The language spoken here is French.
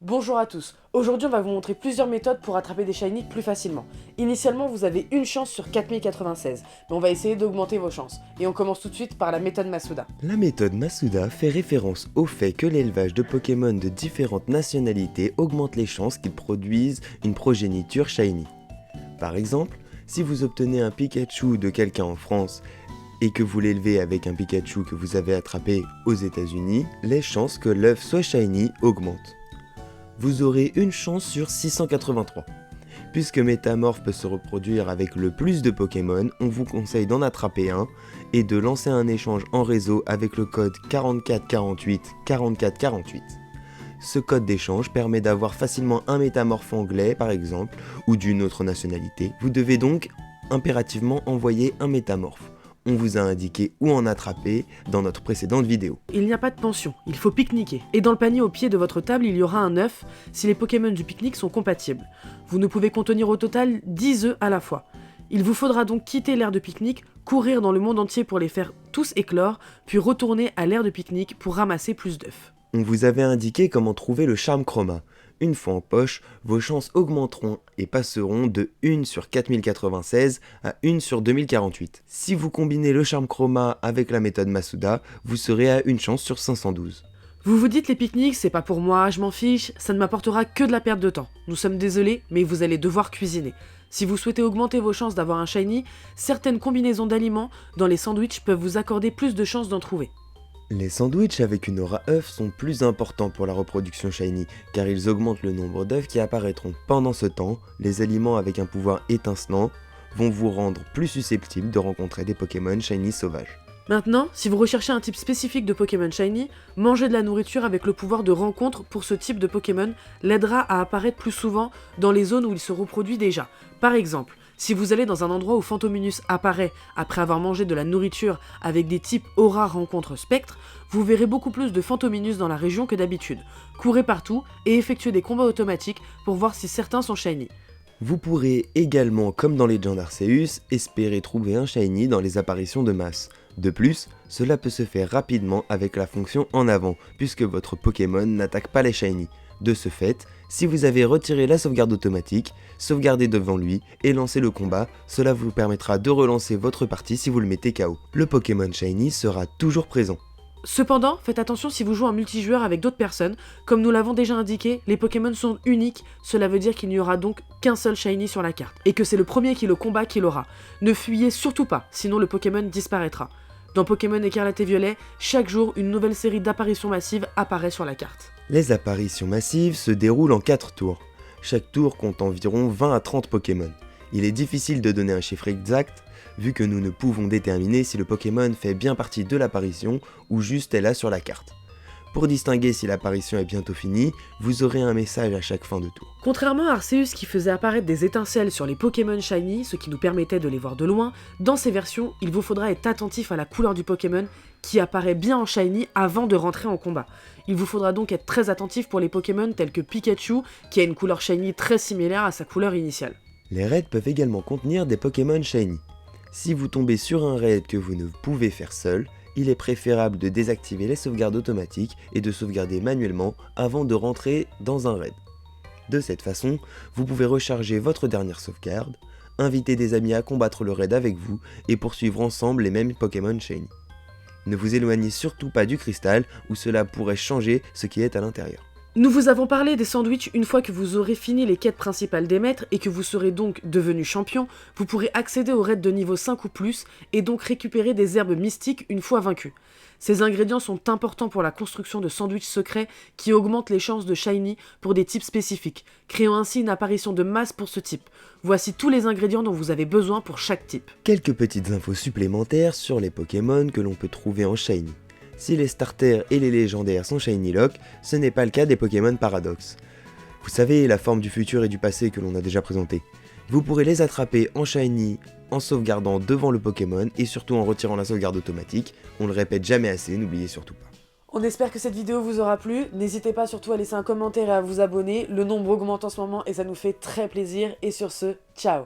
Bonjour à tous, aujourd'hui on va vous montrer plusieurs méthodes pour attraper des shiny plus facilement. Initialement vous avez une chance sur 4096, mais on va essayer d'augmenter vos chances. Et on commence tout de suite par la méthode Masuda. La méthode Masuda fait référence au fait que l'élevage de Pokémon de différentes nationalités augmente les chances qu'ils produisent une progéniture shiny. Par exemple, si vous obtenez un Pikachu de quelqu'un en France et que vous l'élevez avec un Pikachu que vous avez attrapé aux États-Unis, les chances que l'œuf soit shiny augmentent. Vous aurez une chance sur 683. Puisque Métamorph peut se reproduire avec le plus de Pokémon, on vous conseille d'en attraper un et de lancer un échange en réseau avec le code 4448 4448. Ce code d'échange permet d'avoir facilement un Métamorph anglais par exemple, ou d'une autre nationalité. Vous devez donc impérativement envoyer un Métamorph. On vous a indiqué où en attraper dans notre précédente vidéo. Il n'y a pas de pension, il faut pique-niquer. Et dans le panier au pied de votre table, il y aura un œuf si les Pokémon du pique-nique sont compatibles. Vous ne pouvez contenir au total 10 œufs à la fois. Il vous faudra donc quitter l'aire de pique-nique, courir dans le monde entier pour les faire tous éclore, puis retourner à l'aire de pique-nique pour ramasser plus d'œufs. On vous avait indiqué comment trouver le charme chroma. Une fois en poche, vos chances augmenteront et passeront de 1 sur 4096 à 1 sur 2048. Si vous combinez le charme chroma avec la méthode Masuda, vous serez à une chance sur 512. Vous vous dites les pique-niques, c'est pas pour moi, je m'en fiche, ça ne m'apportera que de la perte de temps. Nous sommes désolés, mais vous allez devoir cuisiner. Si vous souhaitez augmenter vos chances d'avoir un shiny, certaines combinaisons d'aliments dans les sandwichs peuvent vous accorder plus de chances d'en trouver. Les sandwichs avec une aura œuf sont plus importants pour la reproduction shiny, car ils augmentent le nombre d'œufs qui apparaîtront. Pendant ce temps, les aliments avec un pouvoir étincelant vont vous rendre plus susceptibles de rencontrer des Pokémon shiny sauvages. Maintenant, si vous recherchez un type spécifique de Pokémon shiny, manger de la nourriture avec le pouvoir de rencontre pour ce type de Pokémon l'aidera à apparaître plus souvent dans les zones où il se reproduit déjà. Par exemple, si vous allez dans un endroit où Phantominus apparaît après avoir mangé de la nourriture avec des types Aura rencontre Spectre, vous verrez beaucoup plus de Phantominus dans la région que d'habitude. Courez partout et effectuez des combats automatiques pour voir si certains sont shiny. Vous pourrez également, comme dans Legend Arceus, espérer trouver un shiny dans les apparitions de masse. De plus, cela peut se faire rapidement avec la fonction en avant, puisque votre Pokémon n'attaque pas les shiny. De ce fait, si vous avez retiré la sauvegarde automatique, sauvegardez devant lui et lancez le combat, cela vous permettra de relancer votre partie si vous le mettez KO. Le Pokémon shiny sera toujours présent. Cependant, faites attention si vous jouez en multijoueur avec d'autres personnes. Comme nous l'avons déjà indiqué, les Pokémon sont uniques, cela veut dire qu'il n'y aura donc qu'un seul shiny sur la carte, et que c'est le premier qui le combat qui l'aura. Ne fuyez surtout pas, sinon le Pokémon disparaîtra. Dans Pokémon Écarlate et Violet, chaque jour, une nouvelle série d'apparitions massives apparaît sur la carte. Les apparitions massives se déroulent en 4 tours. Chaque tour compte environ 20 à 30 Pokémon. Il est difficile de donner un chiffre exact, vu que nous ne pouvons déterminer si le Pokémon fait bien partie de l'apparition ou juste est là sur la carte. Pour distinguer si l'apparition est bientôt finie, vous aurez un message à chaque fin de tour. Contrairement à Arceus qui faisait apparaître des étincelles sur les Pokémon shiny, ce qui nous permettait de les voir de loin, dans ces versions, il vous faudra être attentif à la couleur du Pokémon qui apparaît bien en shiny avant de rentrer en combat. Il vous faudra donc être très attentif pour les Pokémon tels que Pikachu, qui a une couleur shiny très similaire à sa couleur initiale. Les raids peuvent également contenir des Pokémon shiny. Si vous tombez sur un raid que vous ne pouvez faire seul, il est préférable de désactiver les sauvegardes automatiques et de sauvegarder manuellement avant de rentrer dans un raid. De cette façon, vous pouvez recharger votre dernière sauvegarde, inviter des amis à combattre le raid avec vous et poursuivre ensemble les mêmes Pokémon shiny. Ne vous éloignez surtout pas du cristal où cela pourrait changer ce qui est à l'intérieur. Nous vous avons parlé des sandwichs une fois que vous aurez fini les quêtes principales des maîtres et que vous serez donc devenu champion, vous pourrez accéder aux raids de niveau 5 ou plus et donc récupérer des herbes mystiques une fois vaincu. Ces ingrédients sont importants pour la construction de sandwichs secrets qui augmentent les chances de shiny pour des types spécifiques, créant ainsi une apparition de masse pour ce type. Voici tous les ingrédients dont vous avez besoin pour chaque type. Quelques petites infos supplémentaires sur les Pokémon que l'on peut trouver en shiny. Si les starters et les légendaires sont shiny lock, ce n'est pas le cas des Pokémon Paradox. Vous savez, la forme du futur et du passé que l'on a déjà présenté. Vous pourrez les attraper en shiny, en sauvegardant devant le Pokémon et surtout en retirant la sauvegarde automatique. On le répète jamais assez, n'oubliez surtout pas. On espère que cette vidéo vous aura plu. N'hésitez pas surtout à laisser un commentaire et à vous abonner. Le nombre augmente en ce moment et ça nous fait très plaisir. Et sur ce, ciao!